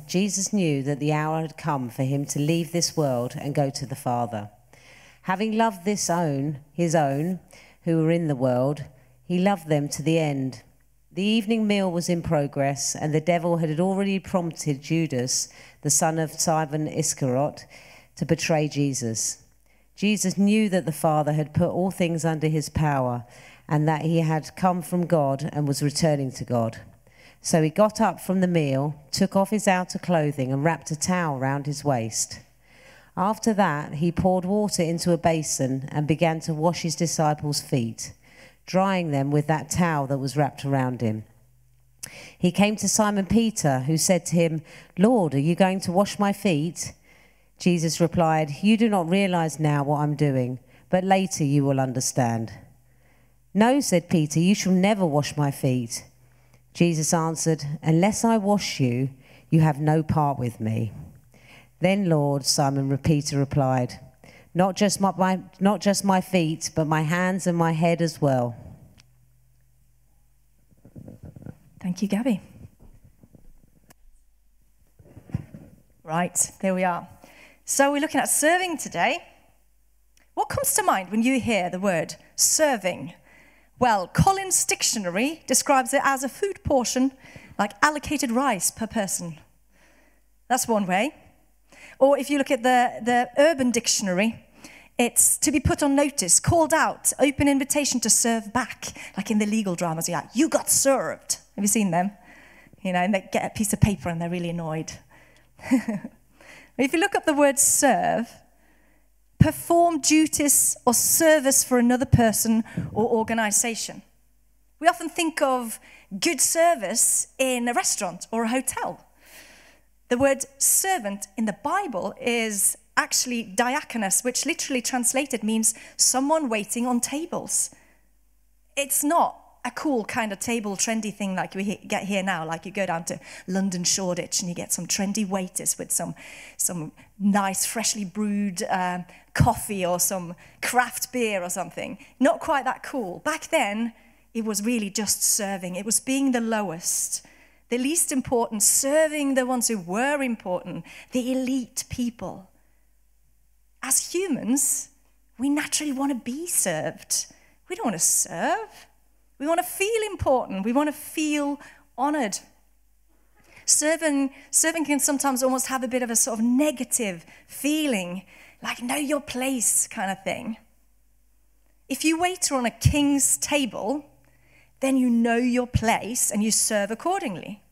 Jesus knew that the hour had come for him to leave this world and go to the Father. Having loved his own who were in the world, he loved them to the end. The evening meal was in progress, and the devil had already prompted Judas, the son of Simon Iscariot, to betray Jesus. Jesus knew that the Father had put all things under his power, and that he had come from God and was returning to God. So he got up from the meal, took off his outer clothing, and wrapped a towel round his waist. After that, he poured water into a basin and began to wash his disciples' feet, drying them with that towel that was wrapped around him. He came to Simon Peter, who said to him, "Lord, are you going to wash my feet?" Jesus replied, "You do not realize now what I'm doing, but later you will understand." "No," said Peter, "you shall never wash my feet." Jesus answered, "Unless I wash you, you have no part with me." "Then, Lord," Simon Peter replied, not just my feet, but my hands and my head as well." Thank you, Gabby. Right, there we are. So we're looking at serving today. What comes to mind when you hear the word serving? Well, Collins Dictionary describes it as a food portion, like allocated rice per person. That's one way. Or if you look at the Urban Dictionary, it's to be put on notice, called out, open invitation to serve back, like in the legal dramas. You're like, "You got served." Have you seen them? You know, and they get a piece of paper and they're really annoyed. If you look up the word serve, perform duties or service for another person or organization. We often think of good service in a restaurant or a hotel. The word servant in the Bible is actually diakonos, which literally translated means someone waiting on tables. It's not a cool kind of table, trendy thing like we get here now. Like you go down to London Shoreditch and you get some trendy waiters with some nice freshly brewed coffee or some craft beer or something. Not quite that cool. Back then, it was really just serving. It was being the lowest, the least important, serving the ones who were important, the elite people. As humans, we naturally want to be served. We don't want to serve. We want to feel important. We want to feel honored. Serving can sometimes almost have a bit of a sort of negative feeling, like know your place kind of thing. If you waiter on a king's table, then you know your place and you serve accordingly.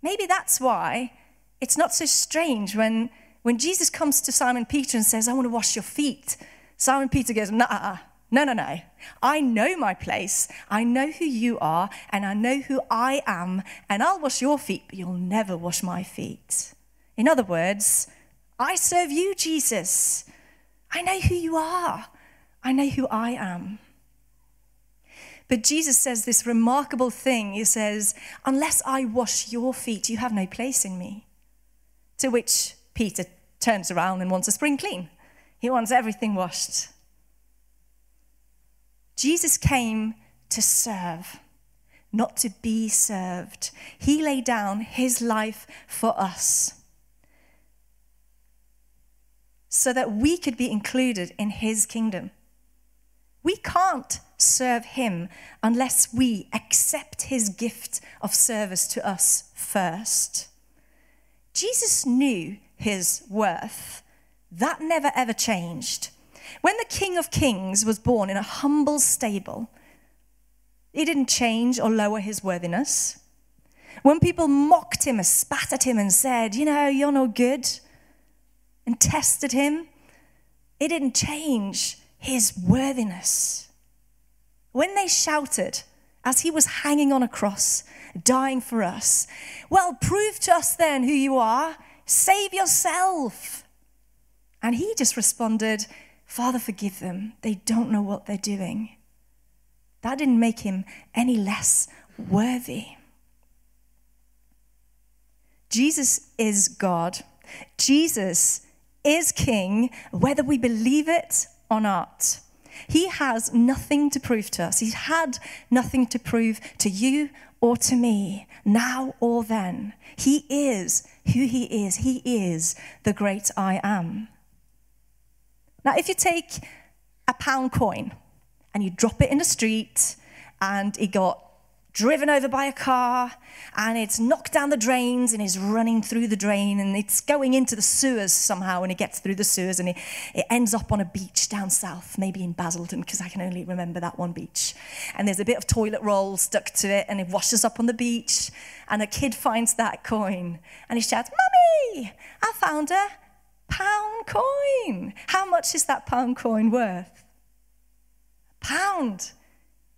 Maybe that's why it's not so strange when Jesus comes to Simon Peter and says, "I want to wash your feet." Simon Peter goes, "Nah. No. I know my place. I know who you are, and I know who I am, and I'll wash your feet, but you'll never wash my feet." In other words, I serve you, Jesus. I know who you are. I know who I am. But Jesus says this remarkable thing. He says, "Unless I wash your feet, you have no place in me." To which Peter turns around and wants a spring clean. He wants everything washed. Jesus came to serve, not to be served. He laid down his life for us so that we could be included in his kingdom. We can't serve him unless we accept his gift of service to us first. Jesus knew his worth. That never ever changed. When the King of Kings was born in a humble stable, he didn't change or lower his worthiness. When people mocked him and spat at him and said, "You know, you're no good," and tested him, it didn't change his worthiness. When they shouted as he was hanging on a cross, dying for us, "Well, prove to us then who you are. Save yourself." And he just responded, "Father, forgive them. They don't know what they're doing." That didn't make him any less worthy. Jesus is God. Jesus is King, whether we believe it or not. He has nothing to prove to us. He's had nothing to prove to you or to me, now or then. He is who he is. He is the great I am. Now, if you take a pound coin and you drop it in the street and it got driven over by a car and it's knocked down the drains and is running through the drain and it's going into the sewers somehow and it gets through the sewers and it ends up on a beach down south, maybe in Basildon, because I can only remember that one beach. And there's a bit of toilet roll stuck to it and it washes up on the beach and a kid finds that coin and he shouts, "Mummy, I found a pound coin." How much is that pound coin worth? A pound.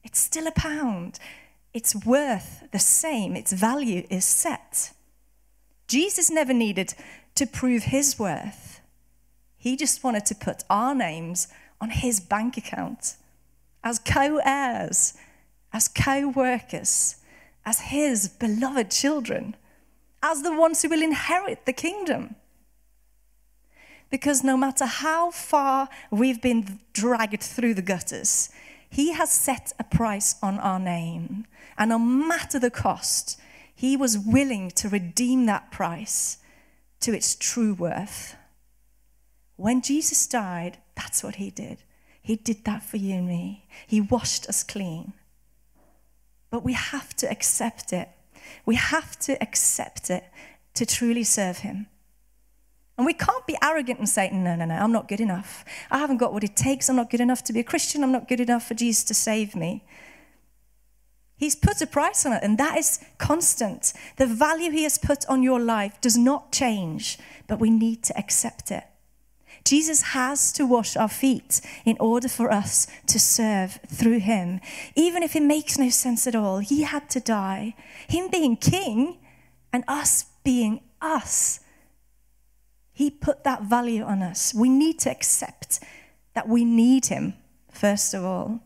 It's still a pound. It's worth the same. Its value is set. Jesus never needed to prove his worth. He just wanted to put our names on his bank account as co-heirs, as co-workers, as his beloved children, as the ones who will inherit the kingdom. Because no matter how far we've been dragged through the gutters, he has set a price on our name. And no matter the cost, he was willing to redeem that price to its true worth. When Jesus died, that's what he did. He did that for you and me. He washed us clean. But we have to accept it. We have to accept it to truly serve him. And we can't be arrogant and say, no, I'm not good enough. I haven't got what it takes. I'm not good enough to be a Christian. I'm not good enough for Jesus to save me. He's put a price on it, and that is constant. The value he has put on your life does not change, but we need to accept it. Jesus has to wash our feet in order for us to serve through him. Even if it makes no sense at all, he had to die. Him being king and us being us. He put that value on us. We need to accept that we need him, first of all.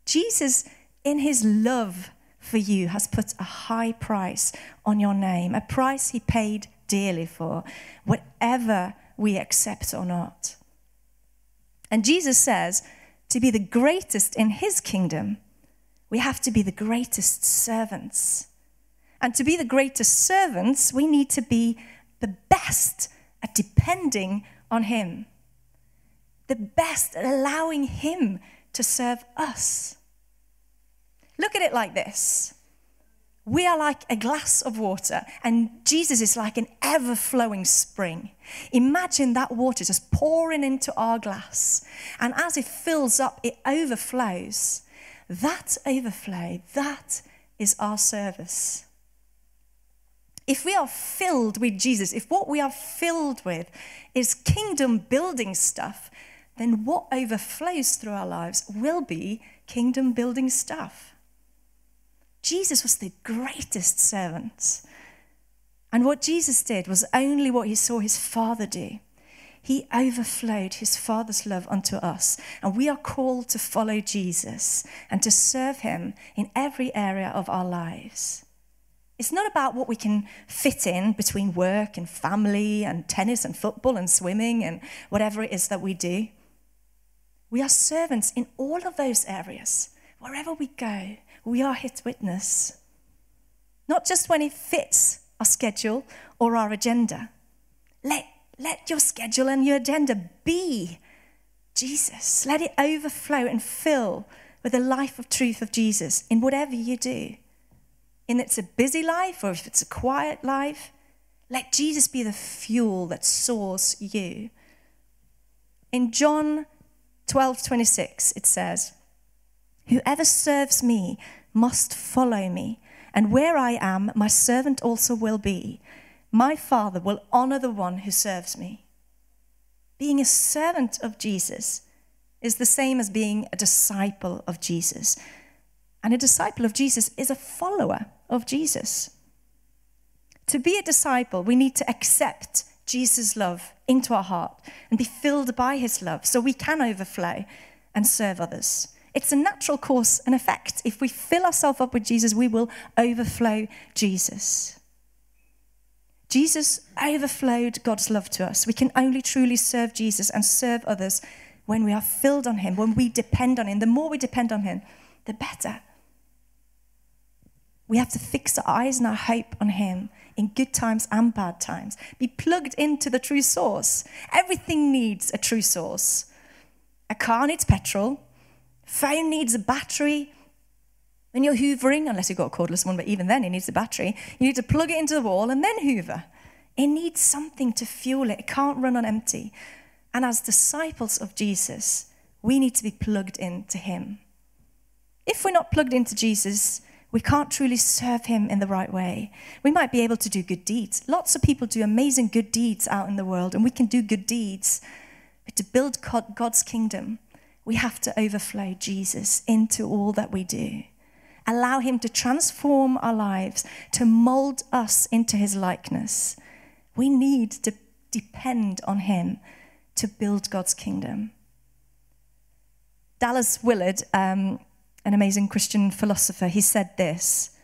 Jesus, in his love for you, has put a high price on your name, a price he paid dearly for, whatever we accept or not. And Jesus says, to be the greatest in his kingdom, we have to be the greatest servants. And to be the greatest servants, we need to be the best at depending on him, the best at allowing him to serve us. Look at it like this. We are like a glass of water, and Jesus is like an ever-flowing spring. Imagine that water just pouring into our glass, and as it fills up, it overflows. That overflow, that is our service. If we are filled with Jesus, if what we are filled with is kingdom building stuff, then what overflows through our lives will be kingdom building stuff. Jesus was the greatest servant. And what Jesus did was only what he saw his Father do. He overflowed his Father's love unto us. And we are called to follow Jesus and to serve him in every area of our lives. It's not about what we can fit in between work and family and tennis and football and swimming and whatever it is that we do. We are servants in all of those areas. Wherever we go, we are his witness. Not just when it fits our schedule or our agenda. Let your schedule and your agenda be Jesus. Let it overflow and fill with the life of truth of Jesus in whatever you do. And it's a busy life or if it's a quiet life, let Jesus be the fuel that soars you. In John 12:26, it says, "Whoever serves me must follow me, and where I am, my servant also will be. My Father will honor the one who serves me." Being a servant of Jesus is the same as being a disciple of Jesus. And a disciple of Jesus is a follower of Jesus. To be a disciple, we need to accept Jesus' love into our heart and be filled by his love so we can overflow and serve others. It's a natural cause and effect. If we fill ourselves up with Jesus, we will overflow Jesus. Jesus overflowed God's love to us. We can only truly serve Jesus and serve others when we are filled on him, when we depend on him. The more we depend on him, the better. We have to fix our eyes and our hope on him in good times and bad times. Be plugged into the true source. Everything needs a true source. A car needs petrol. Phone needs a battery. When you're hoovering, unless you've got a cordless one, but even then it needs a battery, you need to plug it into the wall and then hoover. It needs something to fuel it. It can't run on empty. And as disciples of Jesus, we need to be plugged into him. If we're not plugged into Jesus, we can't truly serve him in the right way. We might be able to do good deeds. Lots of people do amazing good deeds out in the world, and we can do good deeds. But to build God's kingdom, we have to overflow Jesus into all that we do. Allow him to transform our lives, to mold us into his likeness. We need to depend on him to build God's kingdom. Dallas Willard, an amazing Christian philosopher, he said this: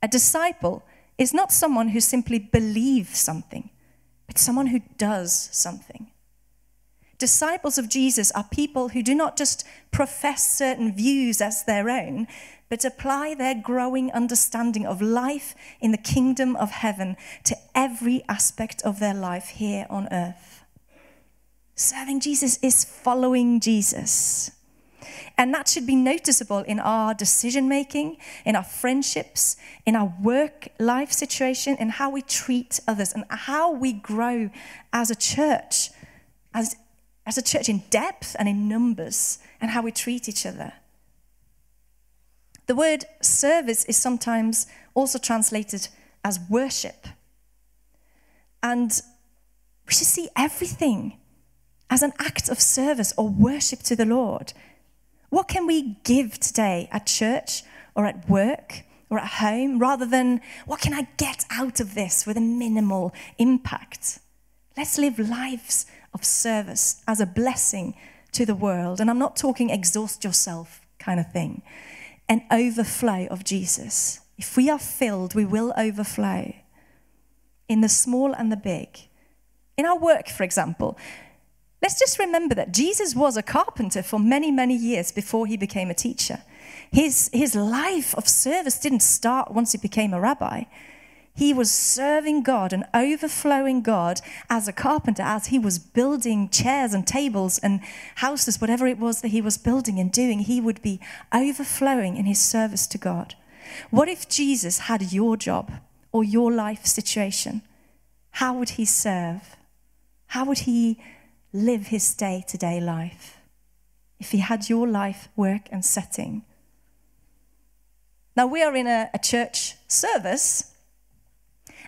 a disciple is not someone who simply believes something, but someone who does something. Disciples of Jesus are people who do not just profess certain views as their own, but apply their growing understanding of life in the kingdom of heaven to every aspect of their life here on earth. Serving Jesus is following Jesus. And that should be noticeable in our decision-making, in our friendships, in our work life situation, in how we treat others, and how we grow as a church, as a church in depth and in numbers, and how we treat each other. The word service is sometimes also translated as worship. And we should see everything as an act of service or worship to the Lord. What can we give today at church or at work or at home, rather than what can I get out of this with a minimal impact? Let's live lives of service as a blessing to the world. And I'm not talking exhaust yourself kind of thing. An overflow of Jesus. If we are filled, we will overflow in the small and the big. In our work, for example, let's just remember that Jesus was a carpenter for many, many years before he became a teacher. His life of service didn't start once he became a rabbi. He was serving God and overflowing God as a carpenter, as he was building chairs and tables and houses, whatever it was that he was building and doing. He would be overflowing in his service to God. What if Jesus had your job or your life situation? How would he serve? How would he live his day-to-day life if he had your life, work, and setting? Now, we are in a church service,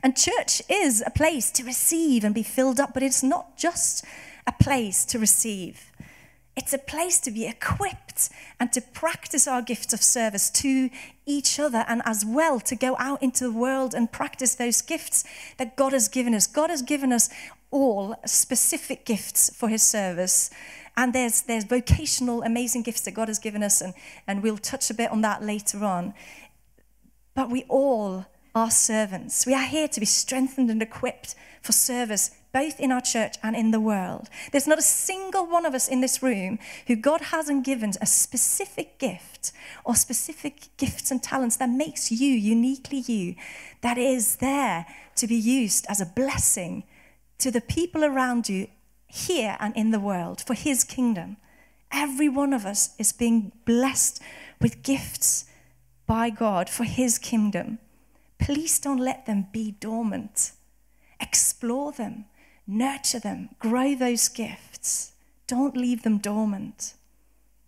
and church is a place to receive and be filled up, but it's not just a place to receive. It's a place to be equipped and to practice our gifts of service to each other, and as well to go out into the world and practice those gifts that God has given us. God has given us all specific gifts for his service. And there's vocational, amazing gifts that God has given us, and we'll touch a bit on that later on. But we all are servants. We are here to be strengthened and equipped for service, both in our church and in the world. There's not a single one of us in this room who God hasn't given a specific gift or specific gifts and talents that makes you uniquely you, that is there to be used as a blessing to the people around you here and in the world for his kingdom. Every one of us is being blessed with gifts by God for his kingdom. Please don't let them be dormant. Explore them, nurture them, grow those gifts. Don't leave them dormant.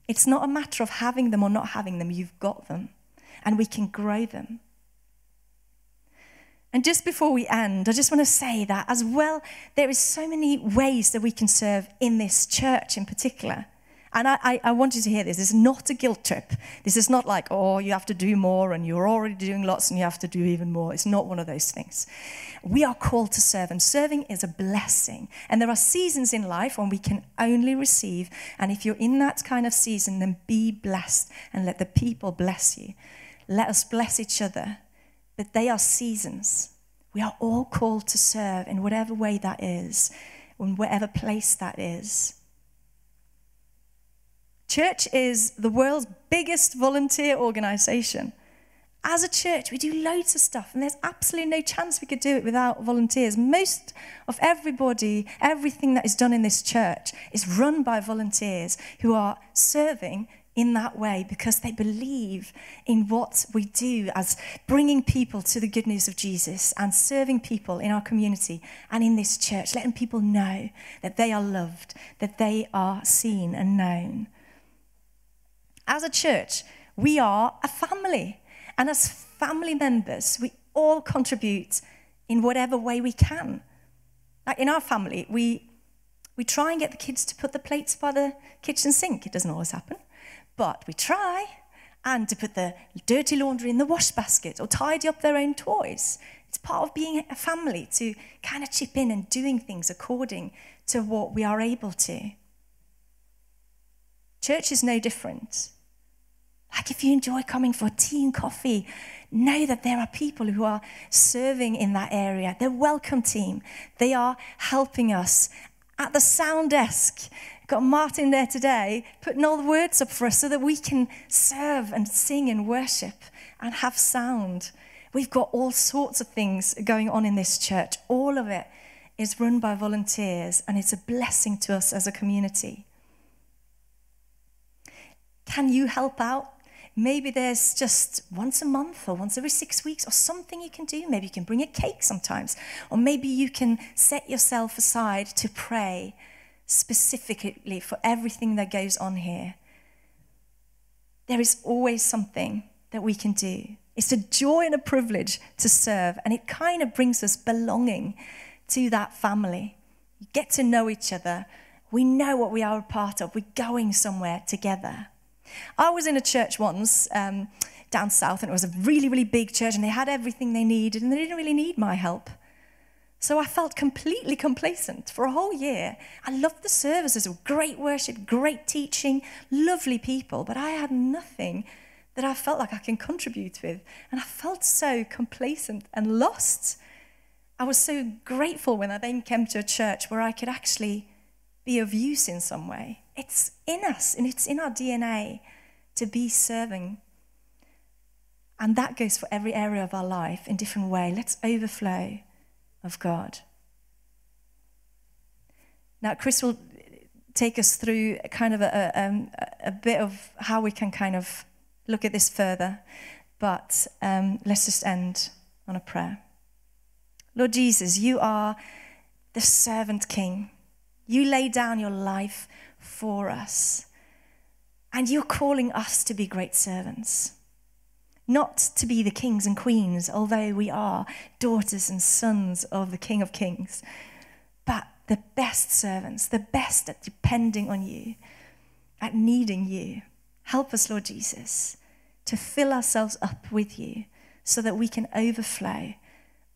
It's not a matter of having them or not having them. You've got them, and we can grow them. And just before we end, I just want to say that as well, there is so many ways that we can serve in this church in particular. And I want you to hear this. This is not a guilt trip. This is not like, oh, you have to do more and you're already doing lots and you have to do even more. It's not one of those things. We are called to serve, and serving is a blessing. And there are seasons in life when we can only receive. And if you're in that kind of season, then be blessed and let the people bless you. Let us bless each other. But they are seasons. We are all called to serve in whatever way that is, in whatever place that is. Church is the world's biggest volunteer organisation. As a church, we do loads of stuff, and there's absolutely no chance we could do it without volunteers. Most of everybody, everything that is done in this church is run by volunteers who are serving in that way because they believe in what we do as bringing people to the good news of Jesus and serving people in our community and in this church, letting people know that they are loved, that they are seen and known. As a church, we are a family. And as family members, we all contribute in whatever way we can. Like in our family, we try and get the kids to put the plates by the kitchen sink. It doesn't always happen. But we try, and to put the dirty laundry in the wash basket or tidy up their own toys. It's part of being a family to kind of chip in and doing things according to what we are able to. Church is no different. Like if you enjoy coming for tea and coffee, know that there are people who are serving in that area. They're welcome team. They are helping us. At the sound desk, got Martin there today, putting all the words up for us so that we can serve and sing and worship and have sound. We've got all sorts of things going on in this church. All of it is run by volunteers, and it's a blessing to us as a community. Can you help out? Maybe there's just once a month or once every 6 weeks or something you can do. Maybe you can bring a cake sometimes. Or maybe you can set yourself aside to pray specifically for everything that goes on here. There is always something that we can do. It's a joy and a privilege to serve, and it kind of brings us belonging to that family. You get to know each other. We know what we are a part of. We're going somewhere together. I was in a church once down south, and it was a really, really big church, and they had everything they needed, and they didn't really need my help. So I felt completely complacent for a whole year. I loved the services, great worship, great teaching, lovely people, but I had nothing that I felt like I can contribute with, and I felt so complacent and lost. I was so grateful when I then came to a church where I could actually be of use in some way. It's in us, and it's in our DNA to be serving. And that goes for every area of our life in different way. Let's overflow of God. Now, Chris will take us through kind of a bit of how we can kind of look at this further. But let's just end on a prayer. Lord Jesus, you are the servant king. You lay down your life for us. And you're calling us to be great servants. Not to be the kings and queens, although we are daughters and sons of the King of Kings, but the best servants, the best at depending on you, at needing you. Help us, Lord Jesus, to fill ourselves up with you so that we can overflow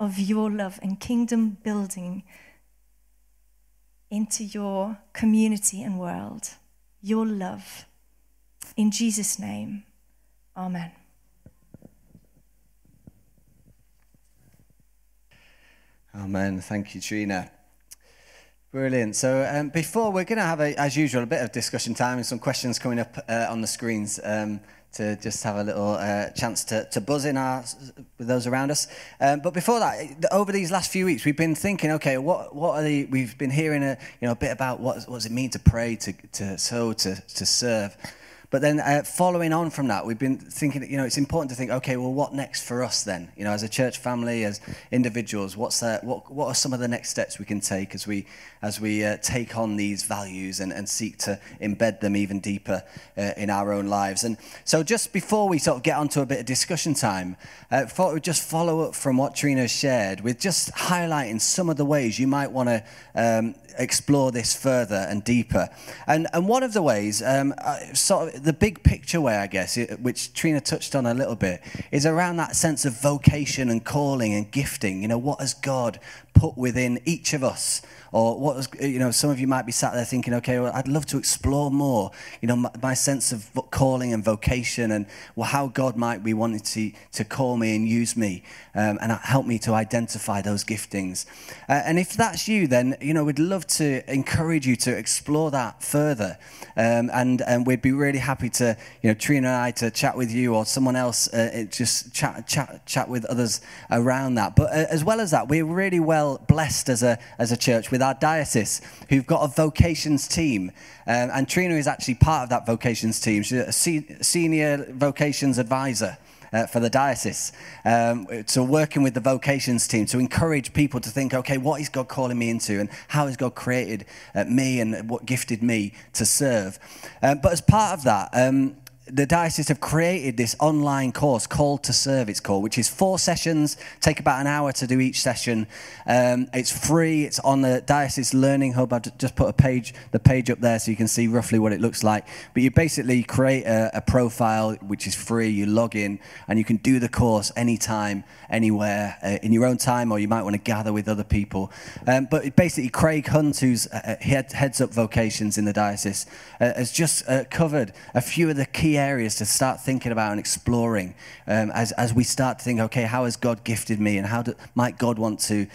of your love and kingdom building into your community and world, your love. In Jesus' name, amen. Amen. Thank you, Trine. Brilliant. So before, we're going to have, as usual, a bit of discussion time and some questions coming up on the screens to just have a little chance to buzz in with those around us. But before that, over these last few weeks, we've been thinking, okay, what are the? We've been hearing a bit about what does it mean to pray, to serve. But then following on from that, we've been thinking, it's important to think, okay, well, what next for us then? As a church family, as individuals, what are some of the next steps we can take as we take on these values and seek to embed them even deeper in our own lives? And so just before we sort of get onto a bit of discussion time, I thought we'd just follow up from what Trine has shared with just highlighting some of the ways you might want to explore this further and deeper. And one of the ways, sort of the big picture way, I guess, which Trine touched on a little bit, is around that sense of vocation and calling and gifting. What has God put within each of us? Or what was, some of you might be sat there thinking, okay, well, I'd love to explore more, my sense of calling and vocation and how God might be wanting to call me and use me and help me to identify those giftings. And if that's you, then, we'd love love to encourage you to explore that further. And we'd be really happy to, Trina and I, to chat with you or someone else, just chat with others around that. But as well as that, we're really well blessed as a church with our diocese, who've got a vocations team. And Trina is actually part of that vocations team. She's a senior vocations advisor for the diocese. So working with the vocations team to encourage people to think, okay, what is God calling me into, and how has God created me, and what gifted me to serve? But as part of that, the diocese have created this online course, Called to Serve it's called, which is 4 sessions, take about an hour to do each session. It's free, it's on the Diocese Learning Hub. I've just put the page up there so you can see roughly what it looks like. But you basically create a profile, which is free, you log in, and you can do the course anytime, anywhere, in your own time, or you might want to gather with other people. But basically, Craig Hunt, who's heads up vocations in the diocese, has just covered a few of the key areas to start thinking about and exploring as we start to think, okay, how has God gifted me, and how might God want to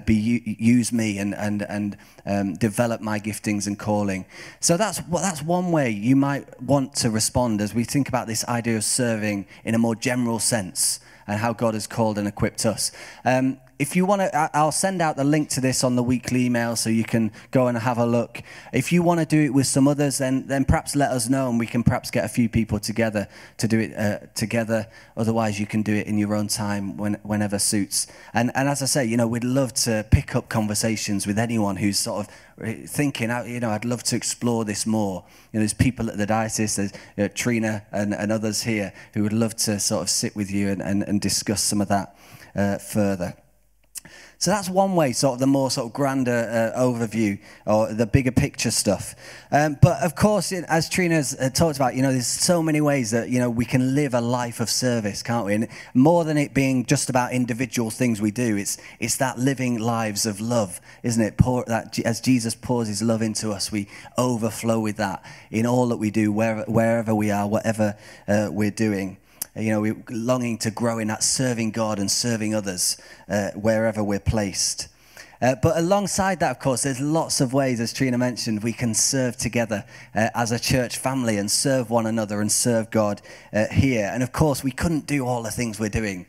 use me and develop my giftings and calling. So that's one way you might want to respond as we think about this idea of serving in a more general sense and how God has called and equipped us. If you want to, I'll send out the link to this on the weekly email so you can go and have a look. If you want to do it with some others, then perhaps let us know, and we can perhaps get a few people together to do it together. Otherwise, you can do it in your own time whenever suits. And as I say, we'd love to pick up conversations with anyone who's sort of thinking, I'd love to explore this more. There's people at the diocese, there's Trina and others here who would love to sort of sit with you and discuss some of that further. So that's one way, sort of the more sort of grander overview, or the bigger picture stuff. But of course, as Trina's talked about, there's so many ways that, we can live a life of service, can't we? And more than it being just about individual things we do, it's that living lives of love, isn't it? As Jesus pours his love into us, we overflow with that in all that we do, wherever we are, whatever we're doing. We're longing to grow in that serving God and serving others wherever we're placed. But alongside that, of course, there's lots of ways, as Trina mentioned, we can serve together as a church family and serve one another and serve God here. And of course, we couldn't do all the things we're doing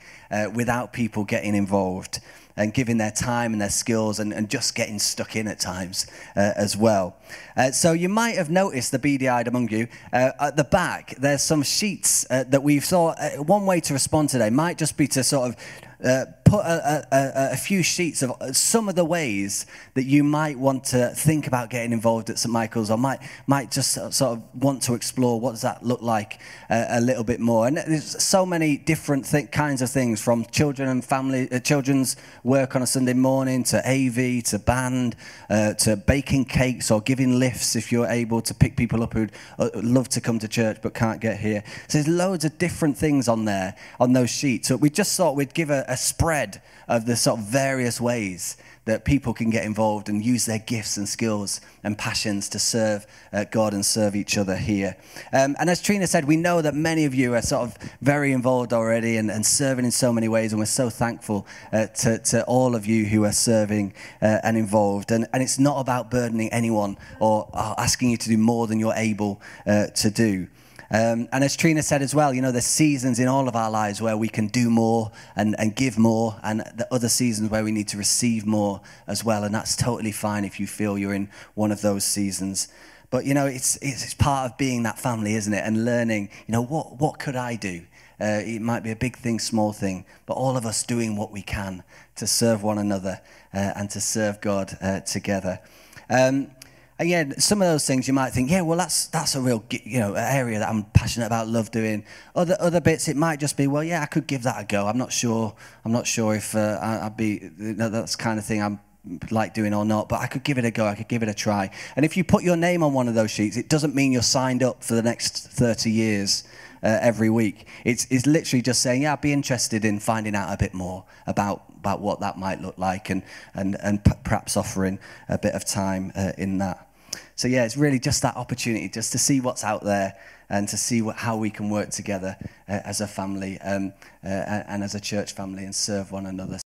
without people getting involved and giving their time and their skills and just getting stuck in at times as well. So you might have noticed, the beady-eyed among you, at the back, there's some sheets that we've thought one way to respond today might just be to sort of put a few sheets of some of the ways that you might want to think about getting involved at St. Michael's, or might just sort of want to explore what does that look like a little bit more. And there's so many different kinds of things, from children and family, children's work on a Sunday morning, to AV, to band, to baking cakes or giving lifts if you're able to pick people up who'd love to come to church but can't get here. So there's loads of different things on there, on those sheets. So we just thought we'd give a spread of the sort of various ways that people can get involved and use their gifts and skills and passions to serve God and serve each other here. And as Trina said, we know that many of you are sort of very involved already and serving in so many ways, and we're so thankful to all of you who are serving and involved. And it's not about burdening anyone or asking you to do more than you're able to do. And as Trina said as well, there's seasons in all of our lives where we can do more and give more, and the other seasons where we need to receive more as well. And that's totally fine if you feel you're in one of those seasons. But, it's part of being that family, isn't it? And learning, what could I do? It might be a big thing, small thing, but all of us doing what we can to serve one another and to serve God together. Again, some of those things you might think, yeah, well, that's a real, area that I'm passionate about, love doing. Other bits, it might just be, well, yeah, I could give that a go. I'm not sure if I'd be, that's the kind of thing I'm like doing or not, but I could give it a go. I could give it a try. And if you put your name on one of those sheets, it doesn't mean you're signed up for the next 30 years every week. It's literally just saying, yeah, I'd be interested in finding out a bit more about what that might look like, and perhaps offering a bit of time in that. So yeah, it's really just that opportunity just to see what's out there and to see how we can work together as a family and as a church family and serve one another.